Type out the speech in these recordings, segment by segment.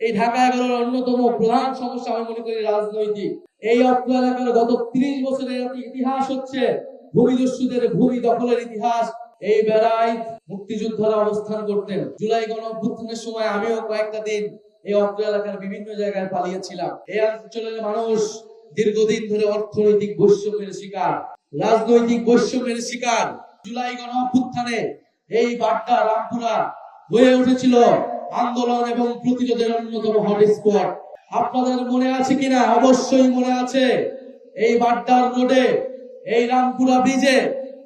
এই ঢাকা 11-র অন্যতম প্রধান সমস্যা আমি মনে করি রাজনৈতিক। এই অত্র এলাকার গত 30 বছরের ইতিহাস হচ্ছে ভূমিদস্যুদের ভূমি দখলের ইতিহাস। এই বেড়ায় মুক্তিযোদ্ধারা অবস্থান করতেন। জুলাই গণঅভ্যুত্থানের সময় আমিও কয়েকটা দিন এই অত্র এলাকার বিভিন্ন জায়গায় পালিয়েছিলাম। এই অঞ্চলের মানুষ দীর্ঘদিন ধরে অর্থনৈতিক বৈষম্যের শিকার, রাজনৈতিক বৈষম্যের শিকার। জুলাই গণঅভ্যুত্থানে এই বাড্ডা রামপুরা হয়ে উঠেছিল আন্দোলন এবং প্রতিরোধের অন্যতম হটস্পট। আপনাদের মনে আছে কিনা? অবশ্যই মনে আছে। এই বাড্ডার রোডে, এই রামপুরা ব্রিজে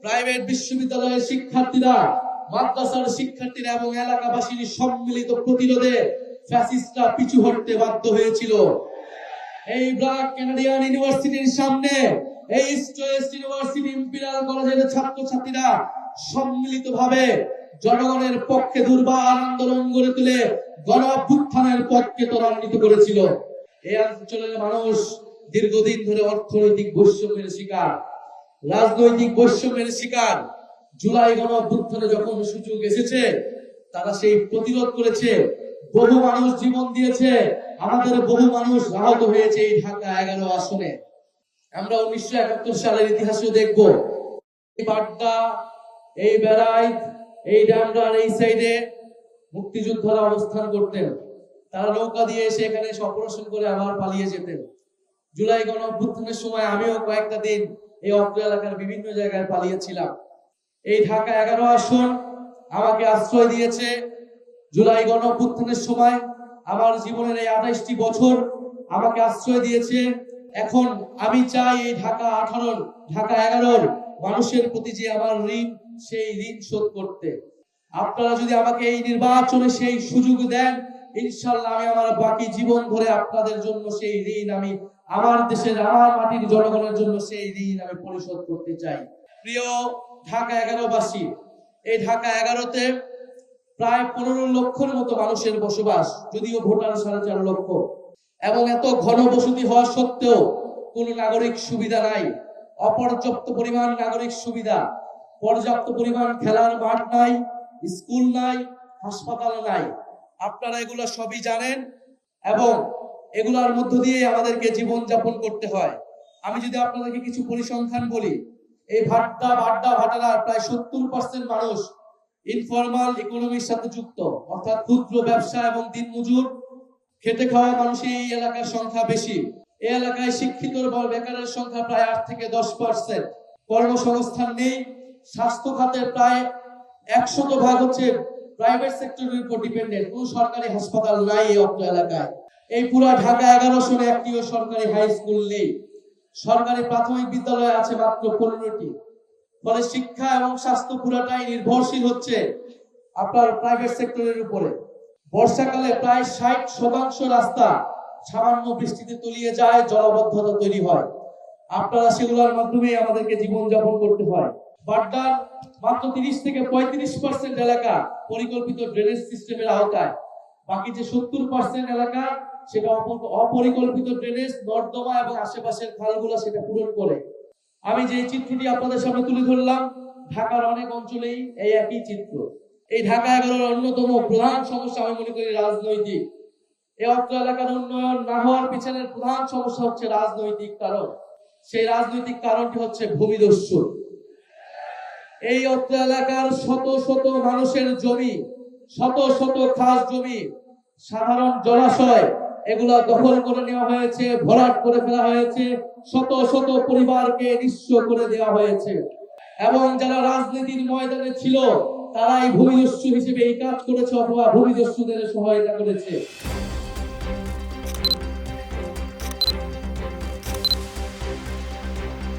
প্রাইভেট বিশ্ববিদ্যালয়ের শিক্ষার্থীরা, মাদ্রাসার শিক্ষার্থীরা এবং এলাকাবাসীর সম্মিলিত প্রতিরোধে ফ্যাসিস্টরা পিছু হটতে বাধ্য হয়েছিল। এই ব্র্যাক কানাডিয়ান ইউনিভার্সিটির সামনে, এই ইস্ট ওয়েস্ট ইউনিভার্সিটি ইম্পেরিয়াল কলেজের ছাত্রছাত্রীরা সম্মিলিতভাবে জনগণের পক্ষে দুর্বার আন্দোলন গড়ে তুলে গণঅভ্যুত্থানের পথকে ত্বরান্বিত করেছিল। এই অঞ্চলের মানুষ দীর্ঘদিন ধরে অর্থনৈতিক বৈষম্যের শিকার, রাজনৈতিক বৈষম্যের শিকার। জুলাই গণঅভ্যুত্থানে যখন সুযোগ এসেছে, তারা সেই প্রতিরোধ করেছে। বহু মানুষ জীবন দিয়েছে, আমাদের বহু মানুষ আহত হয়েছে এই ঢাকা 11 আসনে। আমরা 1971 সালের ইতিহাসও দেখব। এই বাড্ডা, এই বেড়ায়, এই ডামরার এই সাইডে মুক্তিযোদ্ধারা অবস্থান করতেন। তারা নৌকা দিয়ে এসে এখানে অপারেশন করে আবার পালিয়ে যেতেন। জুলাই গণঅভ্যুত্থানের সময় আমিও কয়েকটা দিন এই অত্র এলাকার বিভিন্ন জায়গায় পালিয়েছিলাম। এই ঢাকা 11 আসন আমাকে আশ্রয় দিয়েছে। জুলাই গণঅভ্যুত্থানের সময় আমার জীবনের এই 28টি বছর আমাকে আশ্রয় দিয়েছে। এখন আমি চাই এই ঢাকা 18, ঢাকা 11 মানুষের প্রতি যে আমার ঋণ, সেই ঋণ শোধ করতে। আপনারা যদি আমাকে এই নির্বাচনে সেই সুযোগ দেন, ইনশাআল্লাহ আমি আমার বাকি জীবন ধরে আপনাদের জন্য সেই ঋণ, আমি আমার দেশের, আমার মাটির জনগণের জন্য সেই ঋণ আমি পরিশোধ করতে চাই। প্রিয় ঢাকা 11 বাসী, এই ঢাকা 11-তে প্রায় 15 লক্ষের মতো মানুষের বসবাস, যদিও ভোটার 4.5 লক্ষ, এবং এত ঘনবসতি হওয়া সত্ত্বেও কোনো নাগরিক সুবিধা নাই। অপর্যাপ্ত পরিমাণ নাগরিক সুবিধা, পর্যাপ্ত পরিমাণ খেলার মাঠ নাই, স্কুল নাই, হাসপাতাল নাই। আপনারা এগুলো সবই জানেন এবং এগুলোর মধ্য দিয়ে আমাদেরকে জীবন যাপন করতে হয়। আমি যদি আপনাদেরকে কিছু পরিসংখ্যান বলি, এই বাড্ডা ভাটারার প্রায় 70% মানুষ ইনফরমাল ইকোনমির সাথে যুক্ত, অর্থাৎ ক্ষুদ্র ব্যবসা এবং দিনমজুর খেটে খাওয়া মানুষ এই এলাকার সংখ্যা বেশি। এই এলাকায় শিক্ষিত বেকারের সংখ্যা প্রায় 8 থেকে 10%। কর্মসংস্থান নেই। স্বাস্থ্য খাতের প্রায় 100% হচ্ছে প্রাইভেট সেক্টরের উপর ডিপেন্ডেন্ট। কোনো সরকারি হাসপাতাল নাই এই অত্র এলাকায়। এই পুরা ঢাকা 11 আসনে একটিও সরকারি হাই স্কুল নেই। সরকারি প্রাথমিক বিদ্যালয় আছে মাত্র 15টি। ফলে শিক্ষা এবং স্বাস্থ্য পুরাটাই নির্ভরশীল হচ্ছে আপনার প্রাইভেট সেক্টরের উপরে। বর্ষাকালে প্রায় 60% রাস্তা সামান্য বৃষ্টিতে তলিয়ে যায়, জলাবদ্ধতা তৈরি হয়। আপনারা সেগুলোর মাধ্যমে আমাদেরকে জীবন যাপন করতে হয়। বাড্ডার মাত্র 30 থেকে 35% এলাকা পরিকল্পিত ড্রেনেজ সিস্টেমের আওতায়। বাকি যে 70% এলাকা, সেটা অপরিকল্পিত ড্রেনেজ, নর্দমা এবং আশেপাশের খালগুলো সেটা পূরণ করে। আমি যে চিত্রটি আপনাদের সামনে তুলে ধরলাম, ঢাকার অনেক অঞ্চলেই এই একই চিত্র। এই ঢাকা 11-র অন্যতম প্রধান সমস্যা আমি মনে করি রাজনৈতিক। এই অত্র এলাকার উন্নয়ন না হওয়ার পিছনের প্রধান সমস্যা হচ্ছে রাজনৈতিক কারণ। সেই রাজনৈতিক কারণটি হচ্ছে ভূমিদস্যু। এই অত্র এলাকার শত শত মানুষের জমি, শত শত খাস জমি, সাধারণ জলাশয়, এগুলা দখল করে নেওয়া হয়েছে, ভরাট করে ফেলা হয়েছে, শত শত পরিবারকে নিঃস্ব করে দেওয়া হয়েছে। এবং যারা রাজনীতির ময়দানে ছিল, তারাই ভূমিদস্যু হিসেবে এই কাজ করেছে অথবা ভূমিদস্যুদের সহায়তা করেছে।